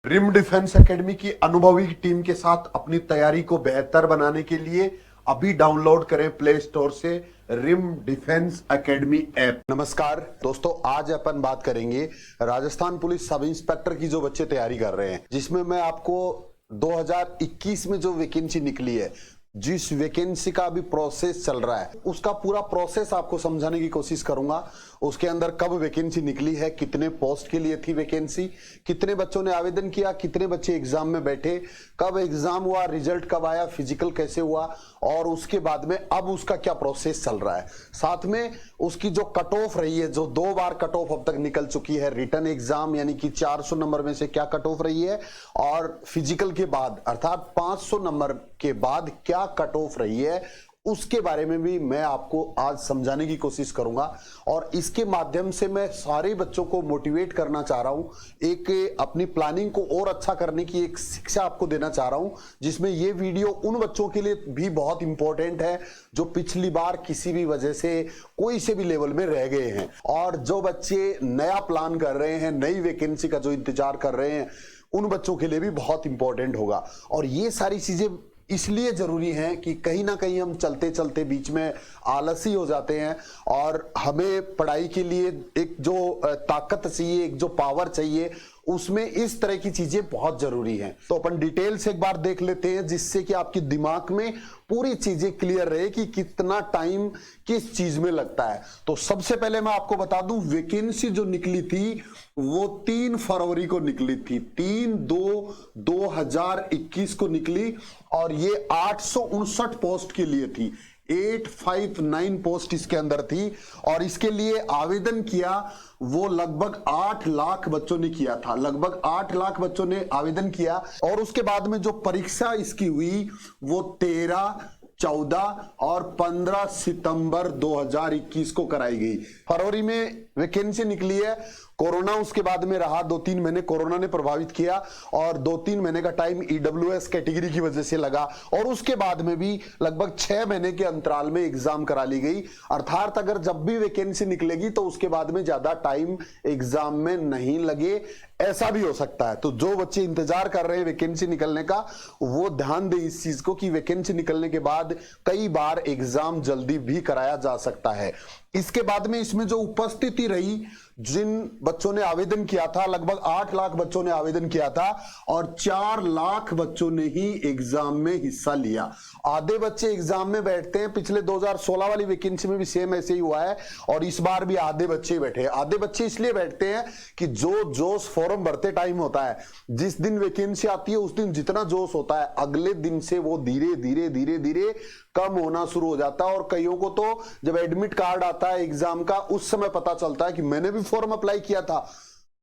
Rim defence academy की अनुभवी team के साथ अपनी तैयारी को बेहतर बनाने के लिए अभी डाउनलोड करें प्ले स्टोर से रिम डिफेंस एकेडमी ऐप। नमस्कार दोस्तों, आज अपन बात करेंगे राजस्थान पुलिस सब इंस्पेक्टर की जो बच्चे तैयारी कर रहे हैं, जिसमें मैं आपको 2021 में जो वैकेंसी निकली है, जिस वैकेंसी का अभी प्रोसेस चल रहा है, उसका पूरा प्रोसेस आपको समझाने की कोशिश करूंगा। उसके अंदर कब वैकेंसी निकली है, कितने पोस्ट के लिए थी वैकेंसी, कितने बच्चों ने आवेदन किया, कितने बच्चे एग्जाम में बैठे, कब एग्जाम हुआ, रिजल्ट कब आया, फिजिकल कैसे हुआ, और उसके बाद में अब उसका क्या प्रोसेस चल रहा है। साथ में उसकी जो कट ऑफ रही है, जो 2 बार कट ऑफ अब तक निकल चुकी है, रिटन एग्जाम यानी कि 400 नंबर में से क्या कट ऑफ रही है, और फिजिकल के बाद अर्थात 500 नंबर के बाद क्या कट ऑफ रही है, उसके बारे में भी मैं आपको आज समझाने की कोशिश करूंगा। और इसके माध्यम से मैं सारे बच्चों को मोटिवेट करना चाह रहा हूं, एक अपनी प्लानिंग को और अच्छा करने की एक शिक्षा आपको देना चाह रहा हूं, जिसमें ये वीडियो उन बच्चों के लिए भी बहुत इंपॉर्टेंट है जो पिछली बार किसी भी वजह से कोई से भी लेवल में रह गए हैं, और जो बच्चे नया प्लान कर रहे हैं, नई वैकेंसी का जो इंतजार कर रहे हैं, उन बच्चों के लिए भी बहुत इंपॉर्टेंट होगा। और ये सारी चीजें इसलिए जरूरी है कि कहीं ना कहीं हम चलते चलते बीच में आलसी हो जाते हैं, और हमें पढ़ाई के लिए एक जो ताकत चाहिए, एक जो पावर चाहिए, उसमें इस तरह की चीजें बहुत जरूरी हैं। तो अपन डिटेल से एक बार देख लेते हैं, जिससे कि आपके दिमाग में पूरी चीजें क्लियर रहे कि कितना टाइम किस चीज में लगता है। तो सबसे पहले मैं आपको बता दूं, वैकेंसी जो निकली थी वो 3 फरवरी को निकली थी, 3/2/2021 को निकली, और ये 859 पोस्ट के लिए थी। 859 पोस्ट इसके अंदर थी, और इसके लिए आवेदन किया वो लगभग 8 लाख बच्चों ने किया था। लगभग 8 लाख बच्चों ने आवेदन किया, और उसके बाद में जो परीक्षा इसकी हुई वो 13, 14 और 15 सितंबर 2021 को कराई गई। फरवरी में वैकेंसी निकली है। कोरोना उसके बाद में रहा, 2-3 महीने कोरोना ने प्रभावित किया, और 2-3 महीने का टाइम ईडब्ल्यूएस कैटेगरी की वजह से लगा, और उसके बाद में भी लगभग 6 महीने के अंतराल में एग्जाम करा ली गई। अर्थात अगर जब भी वैकेंसी निकलेगी तो उसके बाद में ज्यादा टाइम एग्जाम में नहीं लगे, ऐसा भी हो सकता है। तो जो बच्चे इंतजार कर रहे हैं वैकेंसी निकलने का, वो ध्यान दें इस चीज को कि वैकेंसी निकलने के बाद कई बार एग्जाम जल्दी भी कराया जा सकता है। इसके बाद में इसमें जो उपस्थिति रही, जिन बच्चों ने आवेदन किया था, लगभग 8 लाख बच्चों ने आवेदन किया था, और 4 लाख बच्चों ने ही एग्जाम में हिस्सा लिया। आधे बच्चे एग्जाम में बैठते हैं, पिछले 2016 वाली वैकेंसी में भी सेम ऐसे ही हुआ है, और इस बार भी आधे बच्चे बैठे हैं। आधे बच्चे इसलिए बैठते हैं कि जो जोश फॉर्म भरते टाइम होता है, जिस दिन वैकेंसी आती है उस दिन जितना जोश होता है, अगले दिन से वो धीरे धीरे धीरे धीरे कम होना शुरू हो जाता है। और कईयों को तो जब एडमिट कार्ड आता है एग्जाम का, उस समय पता चलता है कि मैंने भी फॉर्म अप्लाई किया था।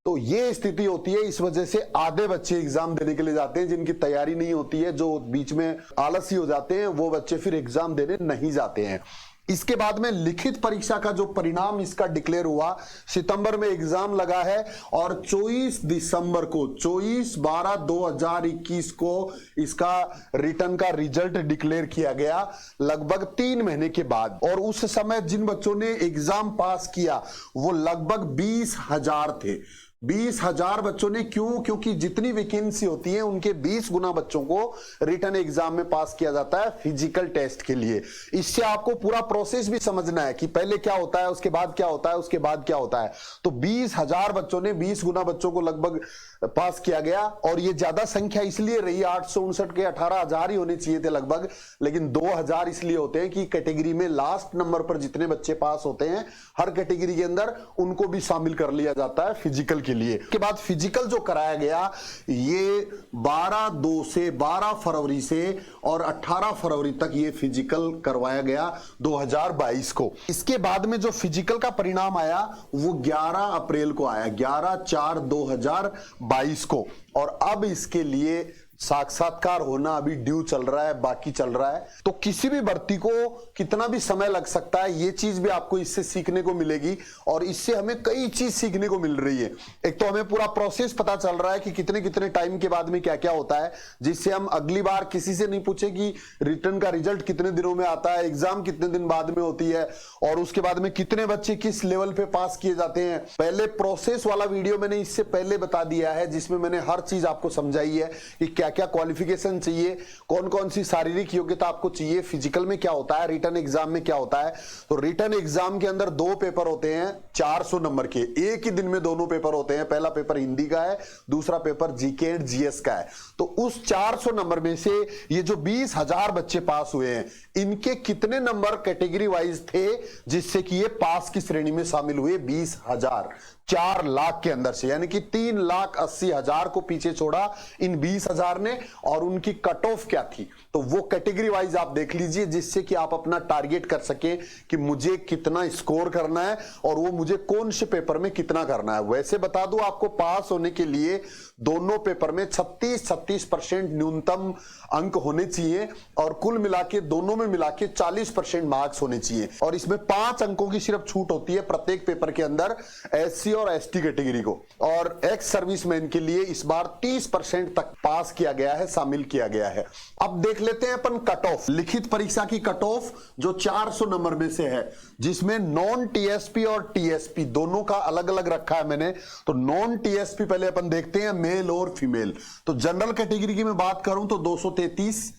तो ये स्थिति होती है। इस वजह से आधे बच्चे एग्जाम देने के लिए जाते हैं, जिनकी तैयारी नहीं होती है, जो बीच में आलसी हो जाते हैं, वो बच्चे फिर एग्जाम देने नहीं जाते हैं। इसके बाद में लिखित परीक्षा का जो परिणाम इसका डिक्लेयर हुआ, सितंबर में एग्जाम लगा है, और 24 दिसंबर को 24/12/2021 को इसका रिटर्न का रिजल्ट डिक्लेयर किया गया, लगभग 3 महीने के बाद। और उस समय जिन बच्चों ने एग्जाम पास किया वो लगभग 20,000 थे। 20,000 बच्चों ने। क्यों? क्योंकि जितनी वैकेंसी होती है उनके 20 गुना बच्चों को रिटन एग्जाम में पास किया जाता है फिजिकल टेस्ट के लिए। इससे आपको पूरा प्रोसेस भी समझना है कि पहले क्या होता है, उसके बाद क्या होता है, उसके बाद क्या होता है। तो 20,000 बच्चों ने 20 गुना बच्चों को लगभग पास किया गया, और ये ज्यादा संख्या इसलिए रही, 859 के 18,000 ही होने चाहिए थे लगभग, लेकिन 2,000 इसलिए होते हैं कि कैटेगरी में लास्ट नंबर पर जितने बच्चे पास होते हैं हर कैटेगरी के अंदर, उनको भी शामिल कर लिया जाता है फिजिकल के लिए। के बाद फिजिकल जो कराया गया, ये 12 फरवरी से और 18 फरवरी तक ये फिजिकल करवाया गया 2022 को। इसके बाद में जो फिजिकल का परिणाम आया वो 11 अप्रैल को आया, 11/4/2022 को। और अब इसके लिए साक्षात्कार होना अभी ड्यू चल रहा है, बाकी चल रहा है, तो किसी भी भर्ती को कितना भी समय लग सकता है, ये चीज भी आपको इससे सीखने को मिलेगी। और इससे हमें कई चीज सीखने को मिल रही है। एक तो हमें पूरा प्रोसेस पता चल रहा है कि कितने कितने टाइम के बाद में क्या क्या होता है, जिससे हम अगली बार किसी से नहीं पूछे कि रिटर्न का रिजल्ट कितने दिनों में आता है, एग्जाम कितने दिन बाद में होती है, और उसके बाद में कितने बच्चे किस लेवल पे पास किए जाते हैं। पहले प्रोसेस वाला वीडियो मैंने इससे पहले बता दिया है, जिसमें मैंने हर चीज आपको समझाई है कि क्या क्या क्वालिफिकेशन चाहिए, कौन कौन सी शारीरिक योग्यता आपको चाहिए, फिजिकल में क्या होता है, रिटर्न एग्जाम में क्या होता है। तो रिटर्न एग्जाम के अंदर 2 पेपर होते हैं 400 नंबर के, एक ही दिन में दोनों पेपर होते हैं। पहला पेपर हिंदी का है, दूसरा पेपर जीके एंड जीएस का है। तो उस 400 नंबर में से ये जो 20,000 बच्चे पास हुए हैं, इनके कितने नंबर कैटेगरी वाइज थे जिससे कि ये पास की श्रेणी में शामिल हुए? 20,000। 4 लाख के अंदर से, यानी कि 3,80,000 को पीछे छोड़ा इन 20,000 ने। और उनकी कट ऑफ क्या थी, तो वो कैटेगरी वाइज आप देख लीजिए, जिससे कि आप अपना टारगेट कर सके कि मुझे कितना स्कोर करना है और वो मुझे कौन से पेपर में कितना करना है। वैसे बता दूं आपको, पास होने के लिए दोनों पेपर में 36% न्यूनतम अंक होने चाहिए और कुल मिला के दोनों में मिला के 40% मार्क्स होने चाहिए। और इसमें 5 अंकों की सिर्फ छूट होती है प्रत्येक पेपर के अंदर एससी और एसटी कैटेगरी को। और एक्स सर्विसमैन के लिए इस बार 30% तक पास किया गया है, शामिल किया गया है। अब देख लेते हैं अपन कट ऑफ, लिखित परीक्षा की कट ऑफ जो 400 नंबर में से है, जिसमें नॉन टीएसपी और टीएसपी दोनों का अलग अलग रखा है मैंने। तो नॉन टीएसपी पहले अपन देखते हैं, मेल और फीमेल। तो जनरल कैटेगरी की मैं बात करूं तो 233,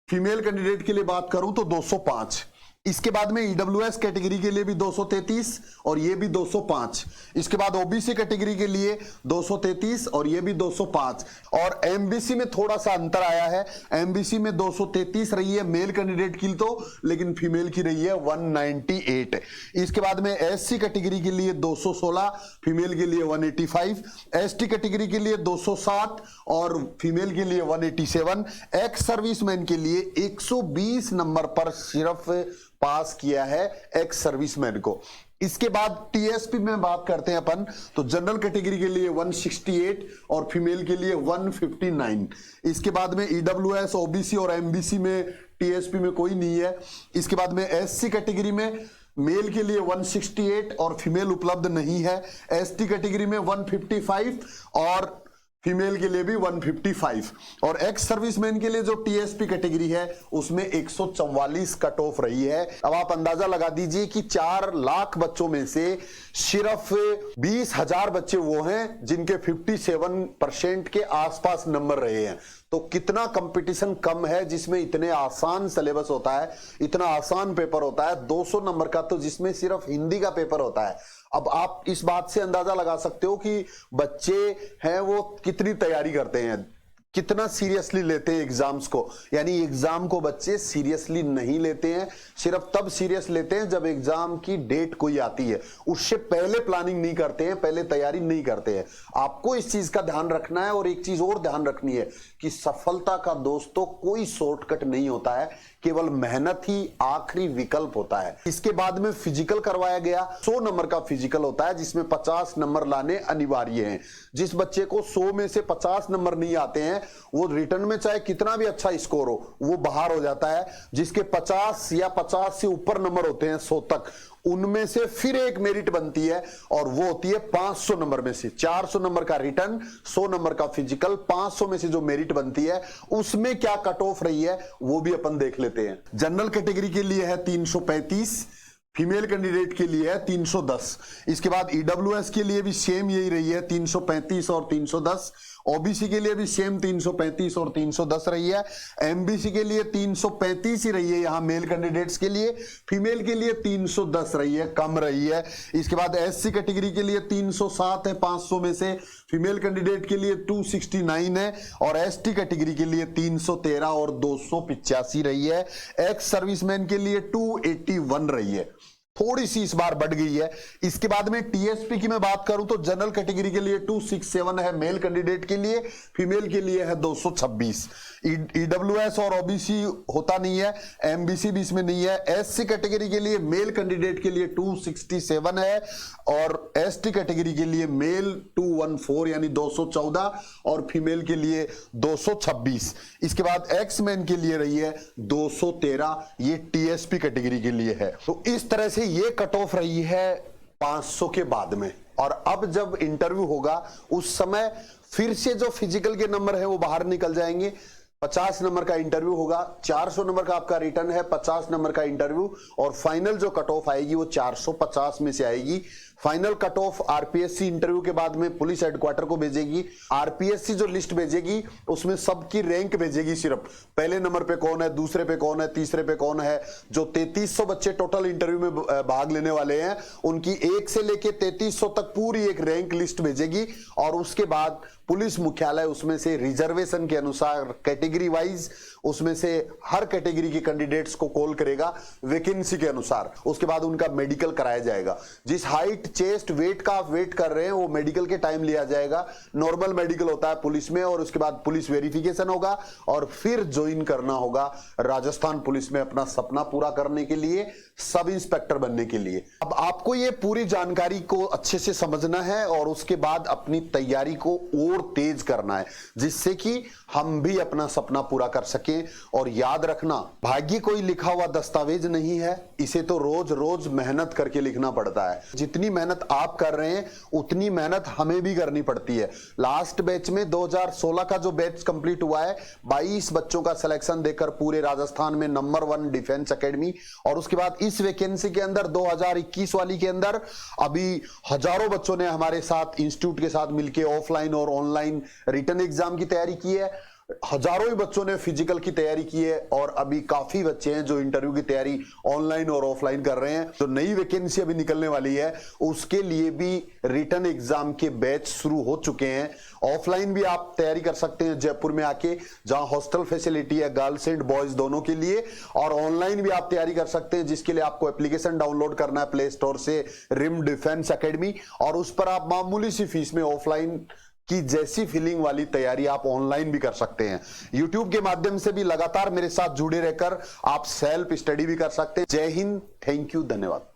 फीमेल कैंडिडेट के लिए बात करूं तो 205। इसके बाद में ईडब्ल्यूएस कैटेगरी के लिए भी 233 और ये भी 205। इसके बाद ओबीसी कैटेगरी के लिए 233 और ये भी 205। और एमबीसी में थोड़ा सा अंतर आया है, एमबीसी में 233 रही है मेल कैंडिडेट की तो, लेकिन फीमेल की रही है 198। इसके बाद में एससी कैटेगरी के लिए 216, फीमेल के लिए 185, एसटी कैटेगरी के लिए 207 और फीमेल के लिए 187। एक्स सर्विसमैन के लिए 120 नंबर पर सिर्फ पास किया है एक्स सर्विसमैन को। इसके बाद टीएसपी में बात करते हैं अपन, तो जनरल कैटेगरी के लिए 168 और फीमेल के लिए 159। इसके बाद में ईडब्ल्यूएस, ओबीसी और एमबीसी में टीएसपी में कोई नहीं है। इसके बाद में एससी कैटेगरी में मेल के लिए 168 और फीमेल उपलब्ध नहीं है। एसटी कैटेगरी में 155 और फीमेल के लिए भी 155। और एक्स सर्विसमैन के लिए जो टीएसपी कैटेगरी है उसमें 144 कट ऑफ रही है। अब आप अंदाजा लगा दीजिए कि 4 लाख बच्चों में से सिर्फ 20,000 बच्चे वो हैं जिनके 57% के आसपास नंबर रहे हैं। तो कितना कंपटीशन कम है, जिसमें इतने आसान सिलेबस होता है, इतना आसान पेपर होता है 200 नंबर का, तो जिसमें सिर्फ हिंदी का पेपर होता है। अब आप इस बात से अंदाजा लगा सकते हो कि बच्चे हैं वो कितनी तैयारी करते हैं, कितना सीरियसली लेते हैं एग्जाम्स को। यानी एग्जाम को बच्चे सीरियसली नहीं लेते हैं, सिर्फ तब सीरियस लेते हैं जब एग्जाम की डेट कोई आती है, उससे पहले प्लानिंग नहीं करते हैं, पहले तैयारी नहीं करते हैं। आपको इस चीज का ध्यान रखना है। और एक चीज और ध्यान रखनी है कि सफलता का दोस्तों कोई शॉर्टकट नहीं होता है, केवल मेहनत ही आखिरी विकल्प होता है। इसके बाद में फिजिकल करवाया गया, 100 नंबर का फिजिकल होता है जिसमें 50 नंबर लाने अनिवार्य हैं। जिस बच्चे को 100 में से 50 नंबर नहीं आते हैं, वो रिटर्न में चाहे कितना भी अच्छा स्कोर हो, वो बाहर हो जाता है। जिसके 50 या 50 से ऊपर नंबर होते हैं 100 तक, उनमें से फिर एक मेरिट बनती है और वो होती है 500 नंबर में से। 400 नंबर का रिटर्न, 100 नंबर का फिजिकल, 500 में से जो मेरिट बनती है उसमें क्या कट ऑफ रही है वो भी अपन देख लेते हैं। जनरल कैटेगरी के लिए है 335, फीमेल कैंडिडेट के लिए है 310। इसके बाद ईडब्ल्यूएस के लिए भी सेम यही रही है 335 और 310। ओबीसी के लिए भी सेम 335 और 310 रही है। एमबीसी के लिए 335 ही रही है यहां मेल कैंडिडेट्स के लिए, फीमेल के लिए 310 रही है, कम रही है। इसके बाद एससी कैटेगरी के लिए 307 है 500 में से, फीमेल कैंडिडेट के लिए 269 है और एसटी कैटेगरी के लिए 313 और 285 रही है। एक्स सर्विसमैन के लिए 281 रही है। थोड़ी सी इस बार बढ़ गई है। इसके बाद में टीएसपी की मैं बात करूं तो जनरल कैटेगरी के लिए 267 है मेल कैंडिडेट के लिए, फीमेल के लिए है 226। ईडब्ल्यूएस और ओबीसी होता नहीं है, एमबीसी भी इसमें नहीं है। एससी कैटेगरी के लिए मेल कैंडिडेट के लिए 267 है और एसटी कैटेगरी के लिए मेल 214 यानी 214 और फीमेल के लिए 226। इसके बाद एक्स मैन के लिए रही है 213, ये टीएसपी कैटेगरी के लिए है। तो इस तरह से ये कट ऑफ रही है 500 के बाद में। और अब जब इंटरव्यू होगा उस समय फिर से जो फिजिकल के नंबर है वो बाहर निकल जाएंगे। 50 नंबर का इंटरव्यू होगा, 400 नंबर का आपका रिटर्न है, 50 नंबर का इंटरव्यू और फाइनल जो कट ऑफ आएगी वो 450 में से आएगी। Final cut off RPSC interview के बाद में पुलिस हेडक्वार्टर को भेजेगी। आरपीएससी जो लिस्ट भेजेगी उसमें सबकी रैंक भेजेगी, सिर्फ पहले नंबर पे कौन है, दूसरे पे कौन है, तीसरे पे कौन है। जो 3300 बच्चे टोटल इंटरव्यू में भाग लेने वाले हैं उनकी 1 से लेके 3300 तक पूरी एक रैंक लिस्ट भेजेगी और उसके बाद पुलिस मुख्यालय उसमें से रिजर्वेशन के अनुसार कैटेगरी वाइज उसमें से हर कैटेगरी के कैंडिडेट्स को कॉल करेगा वैकेंसी के अनुसार। उसके बाद उनका मेडिकल कराया जाएगा। जिस हाइट चेस्ट वेट का आप वेट कर रहे हैं वो मेडिकल के टाइम लिया जाएगा। नॉर्मल मेडिकल होता है पुलिस में और उसके बाद पुलिस वेरिफिकेशन होगा और फिर ज्वाइन करना होगा राजस्थान पुलिस में अपना सपना पूरा करने के लिए, सब इंस्पेक्टर बनने के लिए। अब आपको ये पूरी जानकारी को अच्छे से समझना है और उसके बाद अपनी तैयारी को और तेज करना है जिससे कि हम भी अपना सपना पूरा कर सकें। और याद रखना, भाग्य कोई लिखा हुआ दस्तावेज नहीं है, इसे तो रोज रोज मेहनत करके लिखना पड़ता है। जितनी मेहनत आप कर रहे हैं उतनी मेहनत हमें भी करनी पड़ती है। लास्ट बैच में 2016 का जो बैच कंप्लीट हुआ है 22 बच्चों का सिलेक्शन देकर पूरे राजस्थान में नंबर 1 डिफेंस एकेडमी, और उसके बाद इस वैकेंसी के अंदर 2021 वाली के अंदर अभी हजारों बच्चों ने हमारे साथ इंस्टीट्यूट के साथ मिलकर ऑफलाइन और ऑनलाइन रिटन एग्जाम की तैयारी की है। हजारों ही बच्चों ने फिजिकल की तैयारी की है और अभी काफी बच्चे हैं जो इंटरव्यू की तैयारी ऑनलाइन और ऑफलाइन कर रहे हैं। जो नई वैकेंसी अभी निकलने वाली है उसके लिए भी रिटन एग्जाम के बैच शुरू हो चुके हैं। ऑफलाइन भी आप तैयारी कर सकते हैं जयपुर में आके, जहां हॉस्टल फैसिलिटी है गर्ल्स एंड बॉयज दोनों के लिए, और ऑनलाइन भी आप तैयारी कर सकते हैं जिसके लिए आपको एप्लीकेशन डाउनलोड करना है प्ले स्टोर से, रिम डिफेंस एकेडमी, और उस पर आप मामूली सी फीस में ऑफलाइन की जैसी फीलिंग वाली तैयारी आप ऑनलाइन भी कर सकते हैं। YouTube के माध्यम से भी लगातार मेरे साथ जुड़े रहकर आप सेल्फ स्टडी भी कर सकते हैं। जय हिंद, थैंक यू, धन्यवाद।